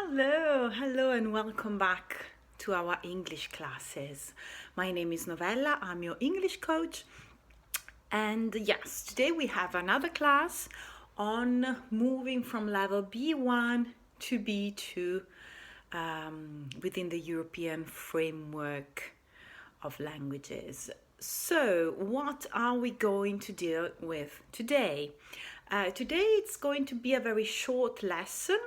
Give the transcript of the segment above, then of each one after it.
Hello, and welcome back to our English classes. My name is Novella, I'm your English coach, and yes, today we have another class on moving from level B1 to B2 within the European framework of languages. So, what are we going to deal with today? Today it's going to be a very short lesson,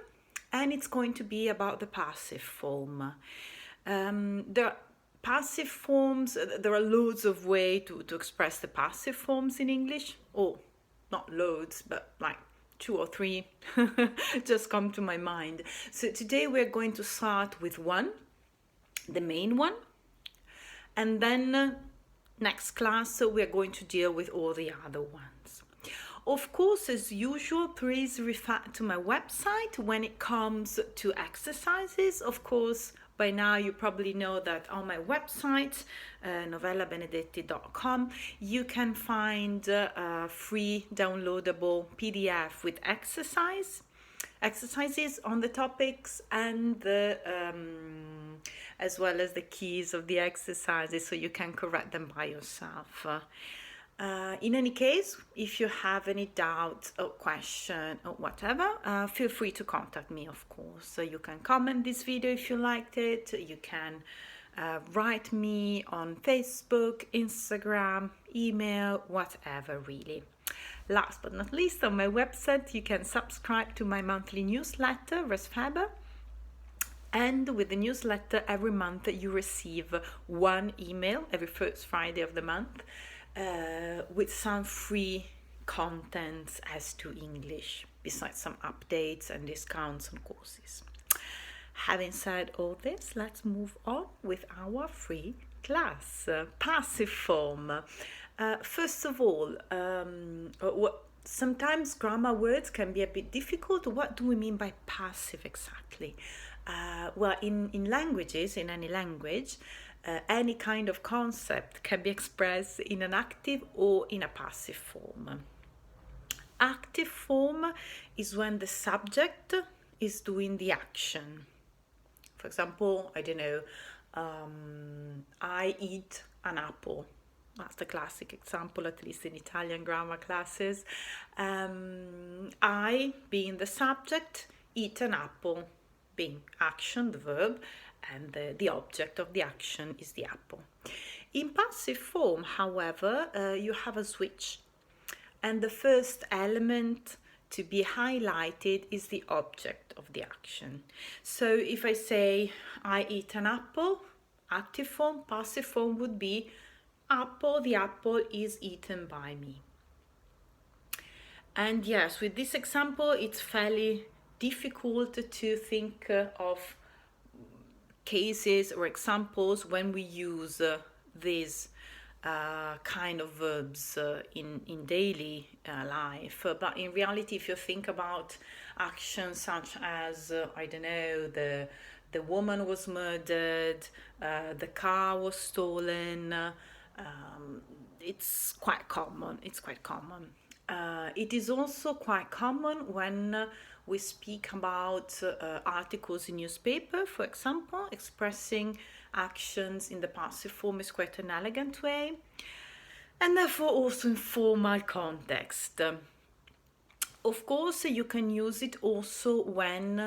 and it's going to be about the passive form. There are loads of ways to express the passive forms in English. Oh, not loads, but like 2 or 3 just come to my mind. So today we're going to start with one, the main one, and then next class we're going to deal with all the other ones. Of course, as usual, please refer to my website when it comes to exercises. Of course, by now you probably know that on my website, novellabenedetti.com, you can find a free downloadable PDF with exercises on the topics and as well as the keys of the exercises, so you can correct them by yourself. In any case, if you have any doubt or question or whatever, feel free to contact me, of course. So you can comment this video if you liked it. You can write me on Facebook, Instagram, email, whatever really. Last but not least, on my website, you can subscribe to my monthly newsletter, Resfaber. And with the newsletter, every month you receive one email every first Friday of the month with some free contents as to English, besides some updates and discounts on courses. Having said all this, let's move on with our free class. Passive form. First of all, sometimes grammar words can be a bit difficult. What do we mean by passive exactly? Well, in languages, in any language, any kind of concept can be expressed in an active or in a passive form. Active form is when the subject is doing the action. For example, I don't know, I eat an apple. That's the classic example, at least in Italian grammar classes. I, being the subject, eat an apple, being action, the verb, and the object of the action is the apple. In passive form, however, you have a switch, and the first element to be highlighted is the object of the action. So if I say I eat an apple, active form, passive form would be apple, the apple is eaten by me. And yes, with this example, it's fairly difficult to think of cases or examples when we use these kind of verbs in daily life. But in reality, if you think about actions such as, I don't know, the woman was murdered, the car was stolen, it's quite common. It is also quite common when we speak about articles in newspaper, for example. Expressing actions in the passive form is quite an elegant way, and therefore also in formal context. Of course, you can use it also when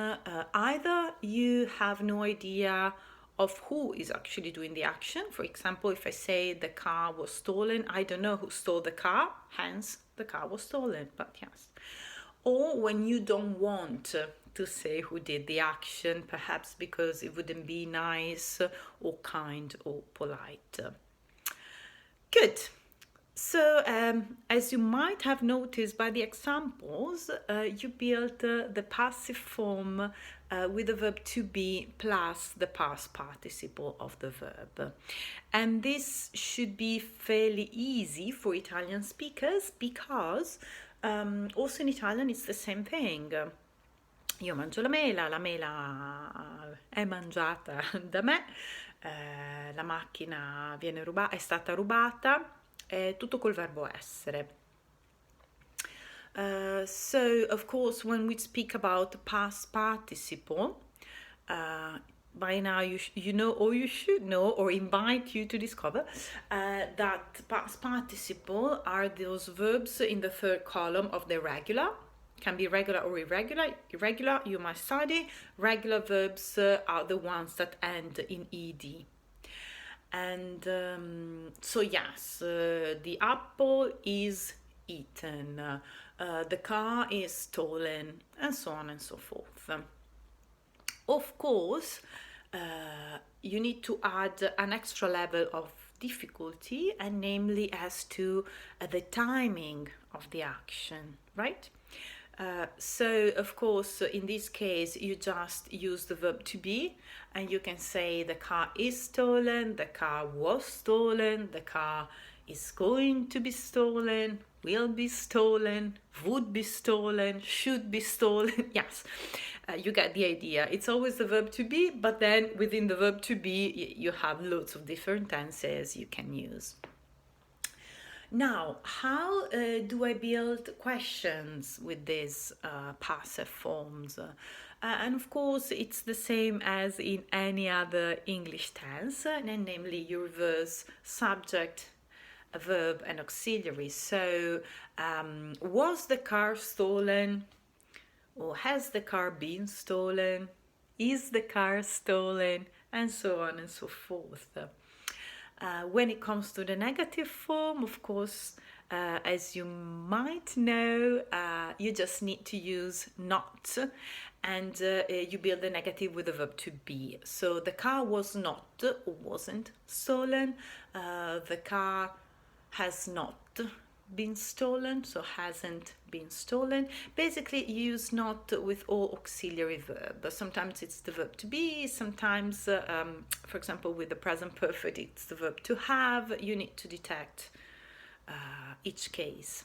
either you have no idea of who is actually doing the action. For example, if I say the car was stolen, I don't know who stole the car, hence the car was stolen, but yes. Or when you don't want to say who did the action, perhaps because it wouldn't be nice or kind or polite. Good. So, as you might have noticed by the examples, you built the passive form with the verb to be plus the past participle of the verb. And this should be fairly easy for Italian speakers because also in Italian it's the same thing. Io mangio la mela è mangiata da me, la macchina è stata rubata, è tutto col verbo essere. So, of course, when we speak about past participle, by now you know, or you should know, or invite you to discover that past participle are those verbs in the third column of the regular. Can be regular or irregular. Irregular, you must study. Regular verbs are the ones that end in ed. And so yes, the apple is eaten, the car is stolen, and so on and so forth. Of course, you need to add an extra level of difficulty, and namely as to the timing of the action, right? So, of course, in this case, you just use the verb to be, and you can say the car is stolen, the car was stolen, the car is going to be stolen, will be stolen, would be stolen, should be stolen. Yes, you get the idea. It's always the verb to be, but then within the verb to be, you have lots of different tenses you can use. Now, how do I build questions with these passive forms? And of course, it's the same as in any other English tense, and namely you reverse subject, a verb, and auxiliary. So, was the car stolen? Or has the car been stolen? Is the car stolen? And so on and so forth. When it comes to the negative form, of course, as you might know, you just need to use not, and you build the negative with the verb to be. So the car was not or wasn't stolen. The car has not been stolen, so hasn't been stolen. Basically, use not with all auxiliary verbs. Sometimes it's the verb to be, sometimes, for example, with the present perfect, it's the verb to have. You need to detect each case.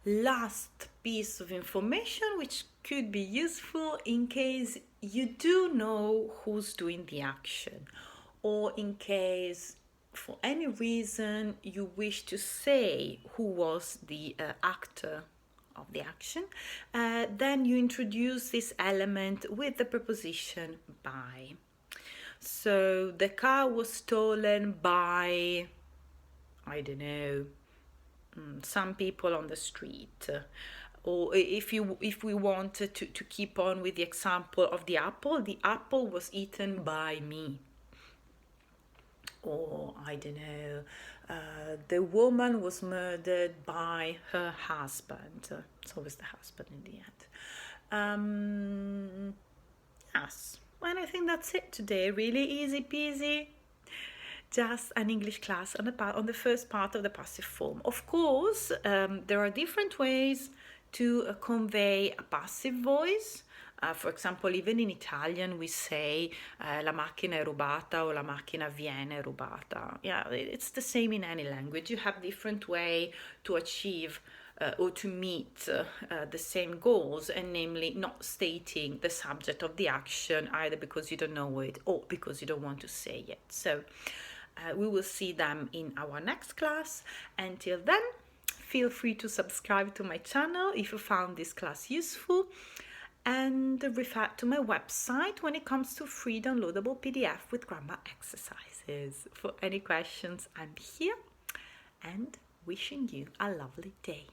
Last piece of information which could be useful in case you do know who's doing the action, or in case for any reason you wish to say who was the actor of the action, then you introduce this element with the preposition by. So the car was stolen by, I don't know, some people on the street. Or if we want to keep on with the example of the apple was eaten by me. Or, I don't know, the woman was murdered by her husband. It's always the husband in the end. Yes, and I think that's it today. Really easy peasy. Just an English class on the first part of the passive form. Of course, there are different ways to convey a passive voice. For example, even in Italian we say la macchina è rubata or la macchina viene rubata. Yeah, it's the same in any language. You have different way to achieve or to meet the same goals, and namely not stating the subject of the action either because you don't know it or because you don't want to say it. So we will see them in our next class. Until then, feel free to subscribe to my channel if you found this class useful, and refer to my website when it comes to free downloadable PDF with grammar exercises. For any questions, I'm here, and wishing you a lovely day.